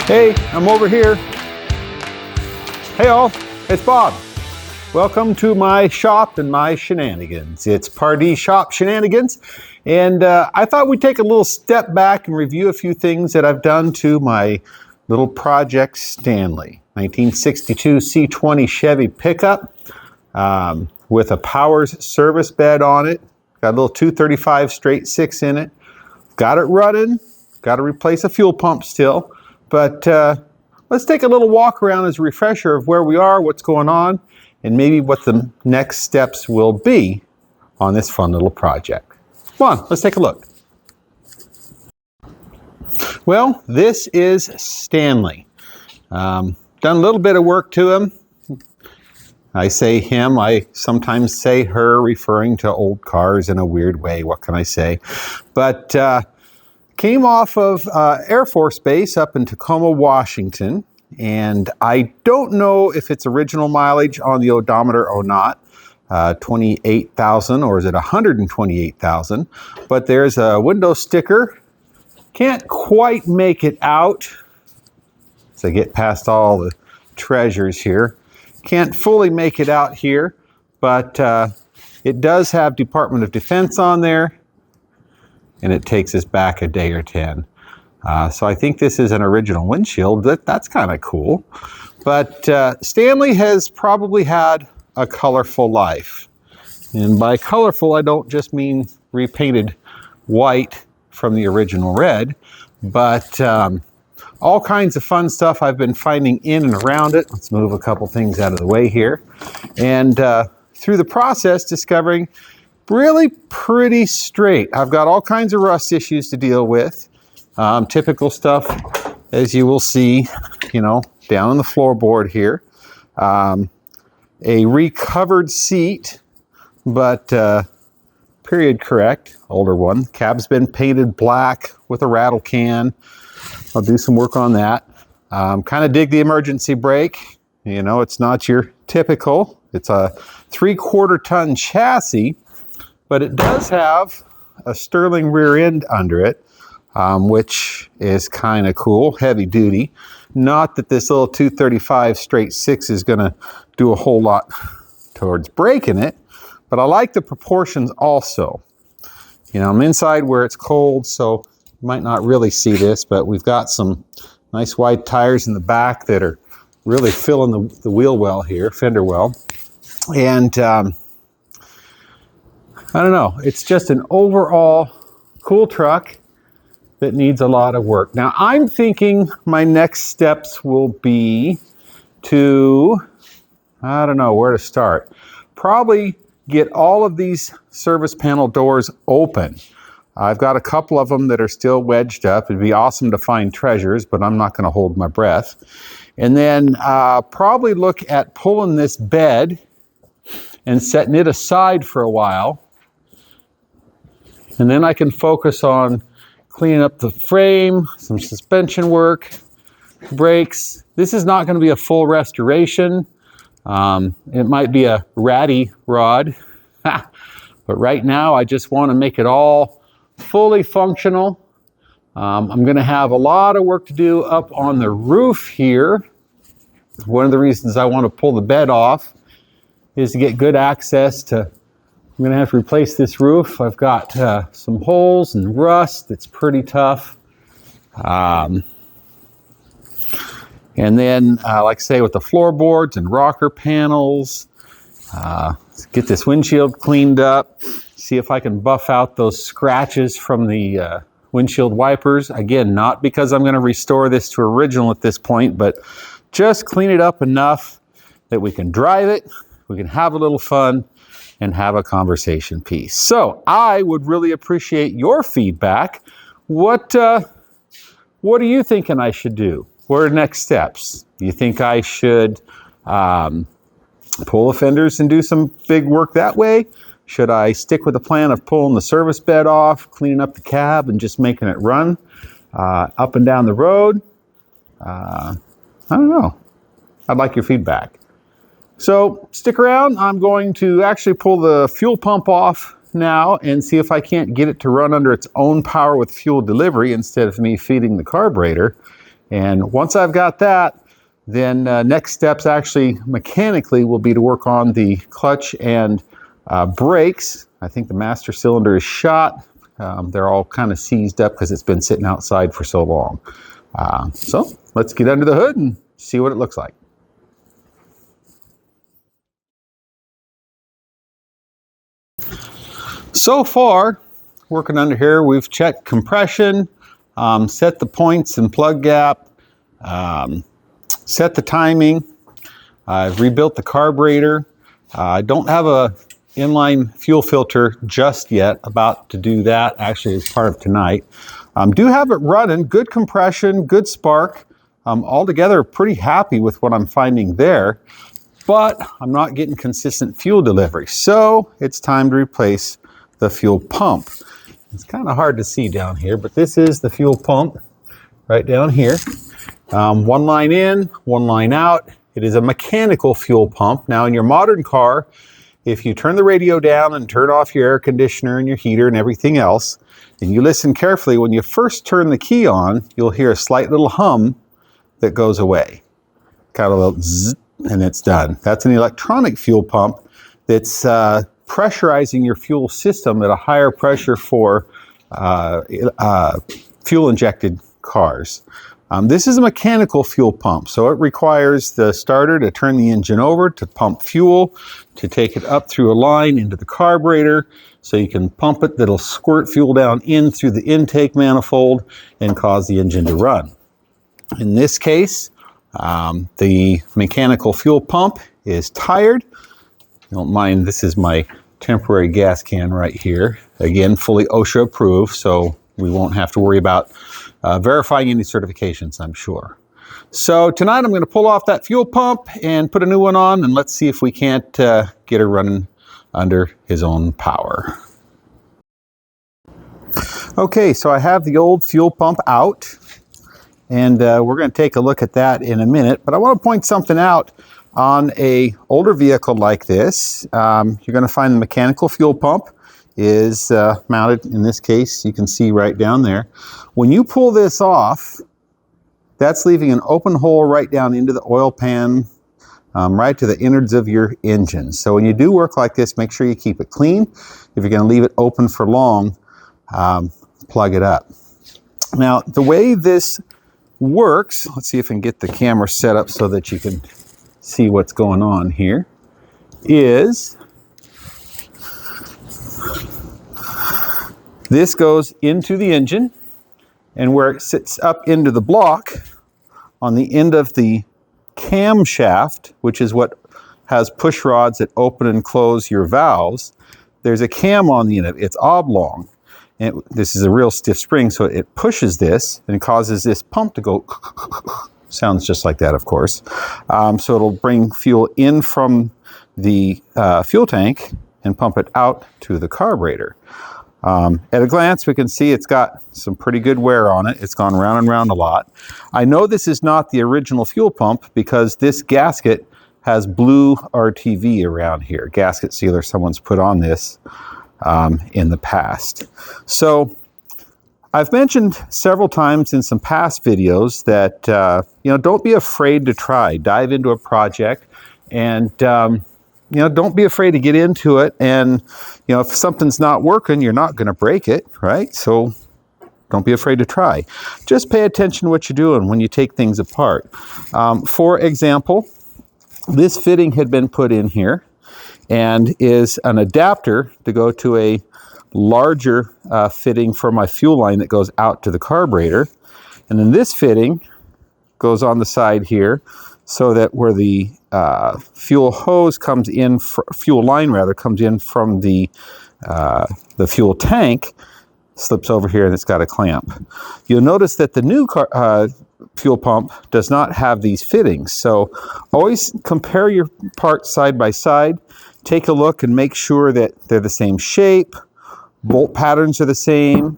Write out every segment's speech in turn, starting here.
Hey, I'm over here. Hey all, it's Bob. Welcome to my shop and my shenanigans. It's Pardee Shop Shenanigans, and I thought we'd take a little step back and review a few things that I've done to my little project Stanley. 1962 C20 Chevy pickup with a Powers service bed on it. Got a little 235 straight 6 in it. Got it running. Got to replace a fuel pump still. But let's take a little walk around as a refresher of where we are, what's going on, and maybe what the next steps will be on this fun little project. Come on, let's take a look. Well, this is Stanley. Done a little bit of work to him. I say him, I sometimes say her, referring to old cars in a weird way. What can I say? But came off of Air Force Base up in Tacoma, Washington, and I don't know if it's original mileage on the odometer or not, 28,000, or is it 128,000, but there's a window sticker. Can't quite make it out as I get past all the treasures here. Can't fully make it out here, but it does have Department of Defense on there, and it takes us back a day or 10. So I think this is an original windshield. That's kind of cool. But Stanley has probably had a colorful life. And by colorful, I don't just mean repainted white from the original red, but all kinds of fun stuff I've been finding in and around it. Let's move a couple things out of the way here. And through the process, discovering really pretty straight. I've got all kinds of rust issues to deal with. Typical stuff, as you will see, you know, down on the floorboard here. A recovered seat, but period correct, older one. Cab's been painted black with a rattle can. I'll do some work on that. Kind of dig the emergency brake. You know, it's not your typical. It's a 3/4 ton chassis, but it does have a Sterling rear end under it, which is kind of cool, heavy duty. Not that this little 235 straight 6 is going to do a whole lot towards braking it, but I like the proportions also. You know, I'm inside where it's cold, so you might not really see this, but we've got some nice wide tires in the back that are really filling the wheel well here, fender well. And I don't know, it's just an overall cool truck that needs a lot of work. Now, I'm thinking my next steps will be to, I don't know where to start. Probably get all of these service panel doors open. I've got a couple of them that are still wedged up. It'd be awesome to find treasures, but I'm not going to hold my breath. And then probably look at pulling this bed and setting it aside for a while. And then I can focus on cleaning up the frame, some suspension work, brakes. This is not going to be a full restoration. It might be a ratty rod, but right now I just want to make it all fully functional. I'm going to have a lot of work to do up on the roof here. One of the reasons I want to pull the bed off is to get good access to. I'm going to have to replace this roof. I've got some holes and rust that's pretty tough. And then, like I say, with the floorboards and rocker panels, let's get this windshield cleaned up, see if I can buff out those scratches from the windshield wipers. Again, not because I'm going to restore this to original at this point, but just clean it up enough that we can drive it, we can have a little fun, and have a conversation piece. So I would really appreciate your feedback. What are you thinking I should do? What are next steps? Do you think I should pull the fenders and do some big work that way? Should I stick with the plan of pulling the service bed off, cleaning up the cab, and just making it run up and down the road? I don't know. I'd like your feedback. So stick around. I'm going to actually pull the fuel pump off now and see if I can't get it to run under its own power with fuel delivery instead of me feeding the carburetor. And once I've got that, then next steps actually mechanically will be to work on the clutch and brakes. I think the master cylinder is shot. They're all kind of seized up because it's been sitting outside for so long. So let's get under the hood and see what it looks like. So far, working under here, we've checked compression, set the points and plug gap, set the timing. I've rebuilt the carburetor. I don't have a inline fuel filter just yet, about to do that actually as part of tonight. Do have it running, good compression, good spark. Altogether pretty happy with what I'm finding there, but I'm not getting consistent fuel delivery. So it's time to replace the fuel pump. It's kind of hard to see down here, but this is the fuel pump right down here. One line in, one line out. It is a mechanical fuel pump. Now in your modern car, if you turn the radio down and turn off your air conditioner and your heater and everything else, and you listen carefully, when you first turn the key on, you'll hear a slight little hum that goes away. Kind of a little zzz, and it's done. That's an electronic fuel pump that's pressurizing your fuel system at a higher pressure for fuel injected cars. This is a mechanical fuel pump, so it requires the starter to turn the engine over to pump fuel, to take it up through a line into the carburetor, so you can pump it. That'll squirt fuel down in through the intake manifold and cause the engine to run. In this case, the mechanical fuel pump is tired. Don't mind, this is my temporary gas can right here. Again, fully OSHA approved, so we won't have to worry about verifying any certifications, I'm sure. So tonight I'm going to pull off that fuel pump and put a new one on, and let's see if we can't get her running under his own power. Okay, so I have the old fuel pump out, and we're going to take a look at that in a minute, but I want to point something out. On a older vehicle like this, you're going to find the mechanical fuel pump is mounted. In this case, you can see right down there. When you pull this off, that's leaving an open hole right down into the oil pan, right to the innards of your engine. So when you do work like this, make sure you keep it clean. If you're going to leave it open for long, plug it up. Now, the way this works, let's see if I can get the camera set up so that you can see what's going on here, is this goes into the engine, and where it sits up into the block on the end of the camshaft, which is what has push rods that open and close your valves, there's a cam on the end of it. It's oblong. And this is a real stiff spring, so it pushes this and causes this pump to go sounds just like that, of course. So it'll bring fuel in from the fuel tank and pump it out to the carburetor. At a glance, we can see it's got some pretty good wear on it. It's gone round and round a lot. I know this is not the original fuel pump because this gasket has blue RTV around here. Gasket sealer someone's put on this in the past. So I've mentioned several times in some past videos that, don't be afraid to try. Dive into a project and, don't be afraid to get into it. And, if something's not working, you're not going to break it, right? So don't be afraid to try. Just pay attention to what you're doing when you take things apart. For example, this fitting had been put in here and is an adapter to go to a larger fitting for my fuel line that goes out to the carburetor. And then this fitting goes on the side here so that where the fuel hose comes in, fuel line rather, comes in from the fuel tank, slips over here and it's got a clamp. You'll notice that the new fuel pump does not have these fittings. So always compare your parts side by side. Take a look and make sure that they're the same shape. Bolt patterns are the same.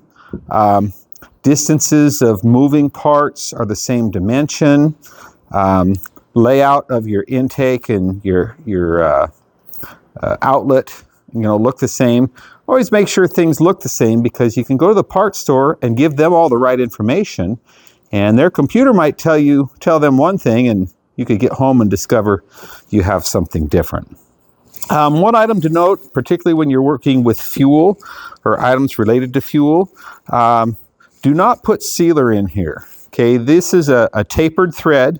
Distances of moving parts are the same dimension. Layout of your intake and your outlet, look the same. Always make sure things look the same because you can go to the parts store and give them all the right information And their computer might tell them one thing, and you could get home and discover you have something different. One item to note, particularly when you're working with fuel or items related to fuel, do not put sealer in here. Okay, this is a tapered thread,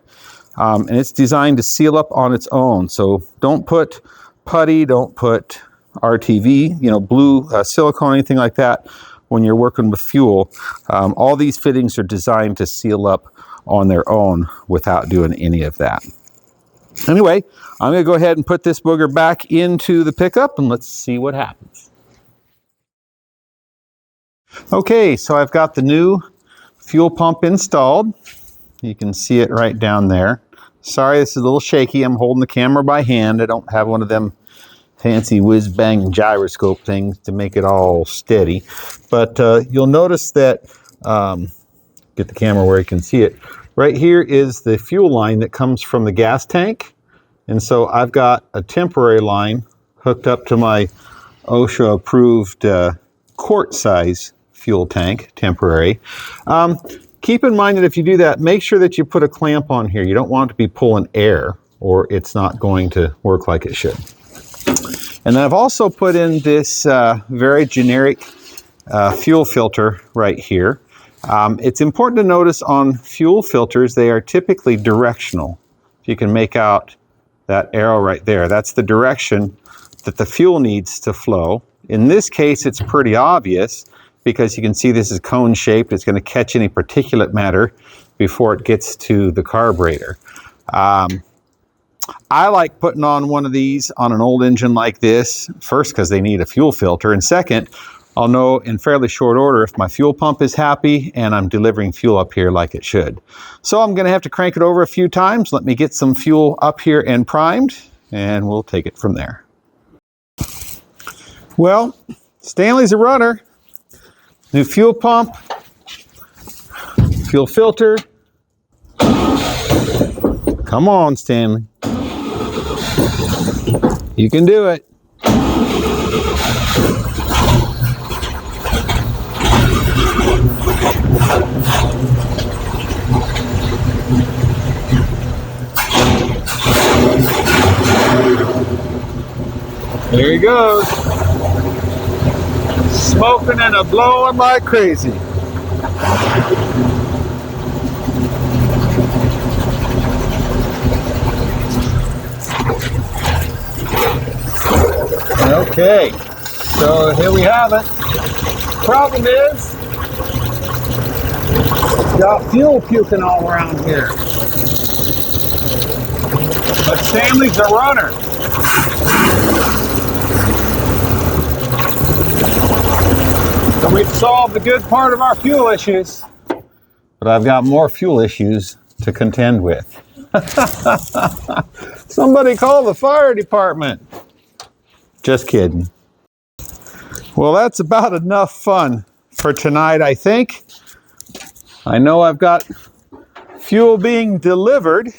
and it's designed to seal up on its own. So don't put putty, don't put RTV, blue silicone, anything like that when you're working with fuel. All these fittings are designed to seal up on their own without doing any of that. Anyway, I'm going to go ahead and put this booger back into the pickup and let's see what happens. Okay, so I've got the new fuel pump installed. You can see it right down there. Sorry, this is a little shaky. I'm holding the camera by hand. I don't have one of them fancy whiz-bang gyroscope things to make it all steady. But you'll notice that, get the camera where you can see it. Right here is the fuel line that comes from the gas tank. And so I've got a temporary line hooked up to my OSHA approved quart size fuel tank, temporary. Keep in mind that if you do that, make sure that you put a clamp on here. You don't want it to be pulling air or it's not going to work like it should. And then I've also put in this very generic fuel filter right here. It's important to notice on fuel filters, they are typically directional. If you can make out that arrow right there, that's the direction that the fuel needs to flow. In this case, it's pretty obvious because you can see this is cone shaped. It's going to catch any particulate matter before it gets to the carburetor. I like putting on one of these on an old engine like this, first because they need a fuel filter, and second, I'll know in fairly short order if my fuel pump is happy and I'm delivering fuel up here like it should. So I'm going to have to crank it over a few times. Let me get some fuel up here and primed, and we'll take it from there. Well, Stanley's a runner. New fuel pump, fuel filter. Come on, Stanley. You can do it. There he goes. Smoking and a blowing like crazy. Okay, so here we have it. Problem is, got fuel puking all around here. But Stanley's a runner. So we've solved the good part of our fuel issues, but I've got more fuel issues to contend with. Somebody call the fire department. Just kidding. Well, that's about enough fun for tonight, I think. I know I've got fuel being delivered.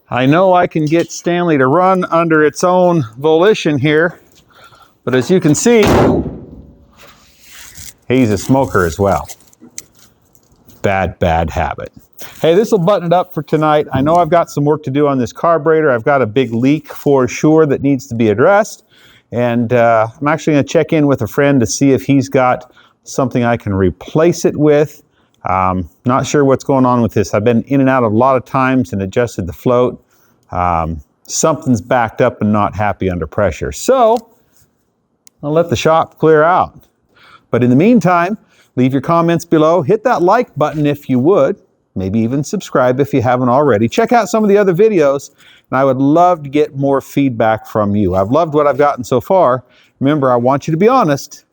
I know I can get Stanley to run under its own volition here, but as you can see, he's a smoker as well. Bad, bad habit. Hey, this will button it up for tonight. I know I've got some work to do on this carburetor. I've got a big leak for sure that needs to be addressed. And I'm actually going to check in with a friend to see if he's got something I can replace it with. Not sure what's going on with this. I've been in and out a lot of times and adjusted the float. Something's backed up and not happy under pressure. So I'll let the shop clear out. But in the meantime, leave your comments below. Hit that like button if you would. Maybe even subscribe if you haven't already. Check out some of the other videos, and I would love to get more feedback from you. I've loved what I've gotten so far. Remember, I want you to be honest,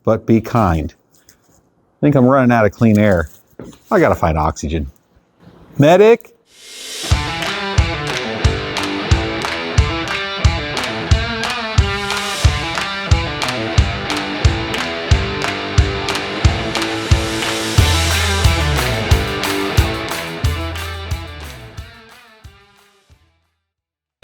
but be kind. I think I'm running out of clean air. I gotta find oxygen. Medic?